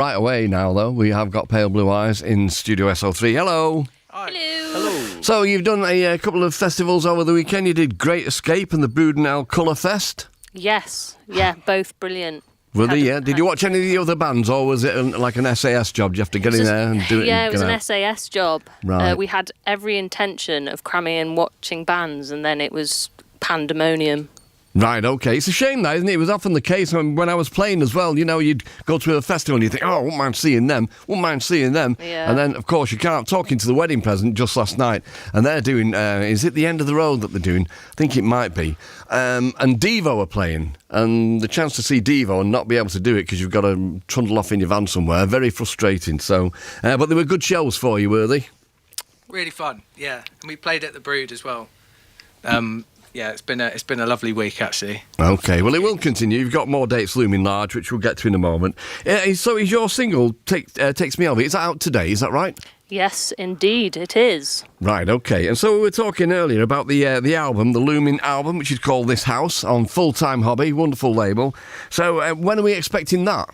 Right away now, though, we have got Pale Blue Eyes in Studio SO3. Hello. Hi. Hello. So you've done a couple of festivals over the weekend. You did Great Escape and the Brudenell Colour Fest. Yes, yeah, both brilliant. Were they, yeah? Did you watch any of the other bands, or was it like an SAS job? Do you have to get in there and do it? Yeah, and it was get an out? SAS job. Right. We had every intention of cramming in watching bands, and then it was pandemonium. Right, okay. It's a shame that, isn't it? It was often the case when I was playing as well. You know, you'd go to a festival and you think, oh, I wouldn't mind seeing them. Yeah. And then, of course, you can't. Talking to the wedding present just last night, and they're doing, is it The End of the Road that they're doing? I think it might be. And Devo are playing, and the chance to see Devo and not be able to do it because you've got to trundle off in your van somewhere, very frustrating. So, but they were good shows for you, were they? Really fun, yeah. And we played at the Brood as well. Yeah, it's been a lovely week actually. Okay, well, it will continue. You've got more dates looming large, which we'll get to in a moment. So is your single, Takes Me Over, is that out today, is that right? Yes, indeed, it is. Right, okay. And so we were talking earlier about the album, the looming album, which is called This House, on Full Time Hobby, wonderful label. So when are we expecting that?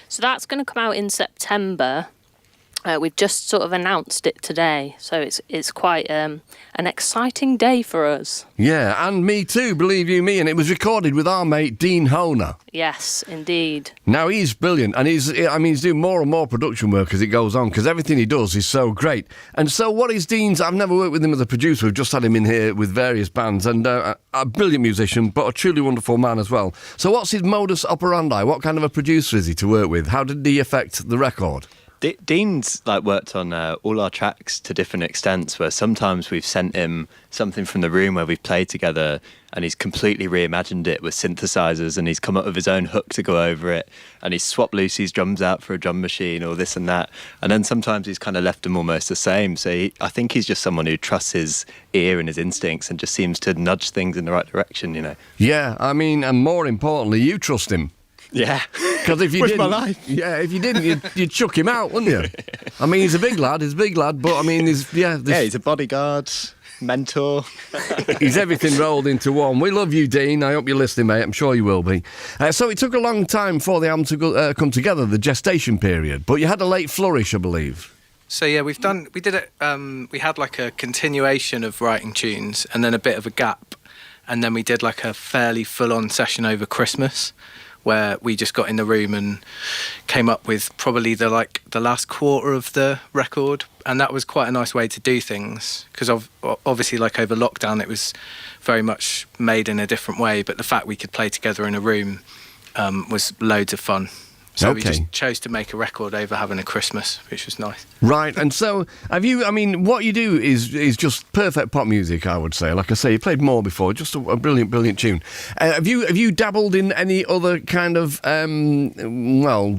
So that's going to come out in September. We've just sort of announced it today, so it's quite an exciting day for us. Yeah, and me too, believe you me. And it was recorded with our mate Dean Honer. Yes, indeed. Now, he's brilliant, and he's doing more and more production work as it goes on, because everything he does is so great. And so what is Dean's... I've never worked with him as a producer. We've just had him in here with various bands, and a brilliant musician, but a truly wonderful man as well. So what's his modus operandi? What kind of a producer is he to work with? How did he affect the record? Dean's worked on all our tracks to different extents, where sometimes we've sent him something from the room where we've played together and he's completely reimagined it with synthesizers, and he's come up with his own hook to go over it, and he's swapped Lucy's drums out for a drum machine or this and that, and then sometimes he's kind of left them almost the same. So I think he's just someone who trusts his ear and his instincts and just seems to nudge things in the right direction, you know. Yeah, I mean, and more importantly, you trust him. Yeah. Because if you With didn't, my life. Yeah, if you didn't, you'd chuck him out, wouldn't you? I mean, he's a big lad, but I mean, he's a bodyguard, mentor. He's everything rolled into one. We love you, Dean. I hope you're listening, mate. I'm sure you will be. So it took a long time for the album to come together, the gestation period, but you had a late flourish, I believe. So yeah, we did it. We had like a continuation of writing tunes, and then a bit of a gap, and then we did like a fairly full-on session over Christmas, where we just got in the room and came up with probably the last quarter of the record, and that was quite a nice way to do things, because obviously like over lockdown it was very much made in a different way, but the fact we could play together in a room was loads of fun. So we just chose to make a record over having a Christmas, which was nice. Right, and so what you do is just perfect pop music, I would say. Like I say, you played more before, just a brilliant, brilliant tune. Have you dabbled in any other kind of,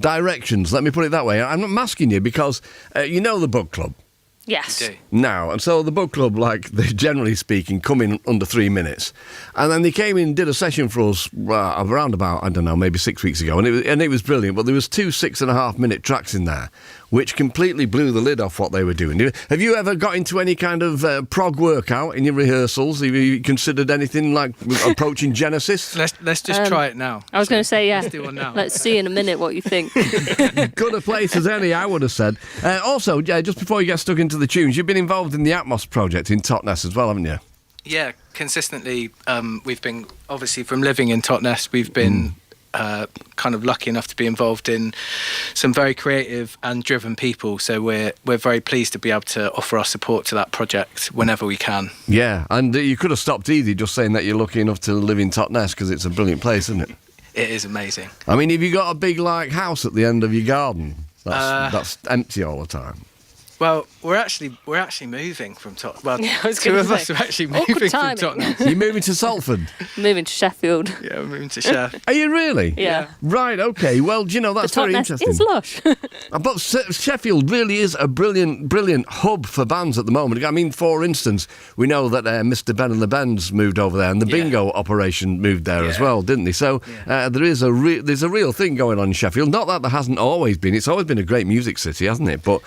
directions, let me put it that way? I'm not asking you because you know the book club. Yes. Now, and so the book club, like, they generally speaking, come in under 3 minutes. And then they came in and did a session for us around about, I don't know, maybe 6 weeks ago. And it was brilliant. But there was 2 6.5-minute tracks in there, which completely blew the lid off what they were doing. Have you ever got into any kind of prog workout in your rehearsals? Have you considered anything like approaching Genesis? Let's just try it now. I was going to say, yeah. Let's do one now. Let's see in a minute what you think. Good a place as any, I would have said. Also, just before you get stuck into the tunes, you've been involved in the Atmos project in Totnes as well, haven't you? Yeah, consistently. We've been, obviously, from living in Totnes, we've been kind of lucky enough to be involved in some very creative and driven people. So we're very pleased to be able to offer our support to that project whenever we can. Yeah, and you could have stopped easy just saying that you're lucky enough to live in Totnes, because it's a brilliant place, isn't it? It is amazing. I mean, have you got a big house at the end of your garden that's empty all the time? Well, we're actually moving from Totnes. Well, Yeah, I was two gonna of say. us are actually Awkward moving from timing. Totnes. You're moving to Salford? Moving to Sheffield. Yeah, we're moving to Sheffield. Are you really? Yeah. Right, okay. Well, do you know, that's The very Totnes interesting. is lush. But Sheffield really is a brilliant, brilliant hub for bands at the moment. I mean, for instance, we know that Mr. Ben and the Bends moved over there, and the Bingo operation moved there as well, didn't they? So there's a real thing going on in Sheffield. Not that there hasn't always been. It's always been a great music city, hasn't it? But,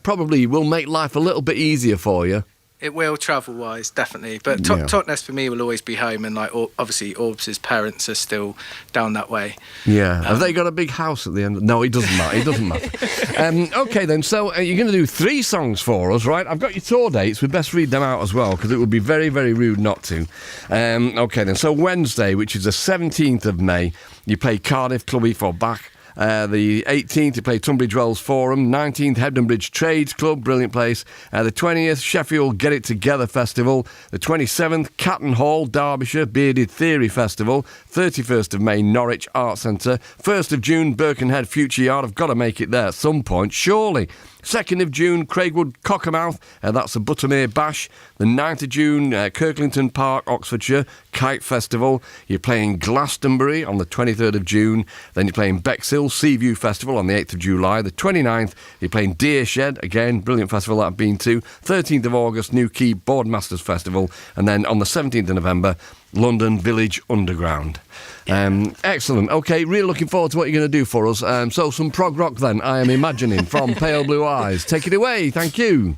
probably will make life a little bit easier for you. It will, travel-wise, definitely. But Yeah. Totnes for me will always be home, and like obviously Orbs' parents are still down that way. Yeah. Have they got a big house at the end? No, it doesn't matter. It doesn't matter. Okay, then. So you're going to do 3 songs for us, right? I've got your tour dates. We'd best read them out as well, because it would be very, very rude not to. Okay, then. So Wednesday, which is the 17th of May, you play Cardiff Clubby for Bach. The 18th, you play Tunbridge Wells Forum. 19th, Hebden Bridge Trades Club, brilliant place. The 20th, Sheffield Get It Together Festival. The 27th, Catton Hall, Derbyshire, Bearded Theory Festival. 31st of May, Norwich Arts Centre. 1st of June, Birkenhead Future Yard. I've got to make it there at some point, surely. 2nd of June, Craigwood Cockermouth, that's the Buttermere Bash. The 9th of June, Kirklington Park, Oxfordshire, Kite Festival. You're playing Glastonbury on the 23rd of June. Then you're playing Bexhill Seaview Festival on the 8th of July. The 29th, you're playing Deershed, again, brilliant festival that I've been to. 13th of August, New Quay Boardmasters Festival. And then on the 17th of November, London Village Underground. Excellent. Okay, really looking forward to what you're going to do for us. So some prog rock then, I am imagining, from Pale Blue Eyes. Take it away. Thank you.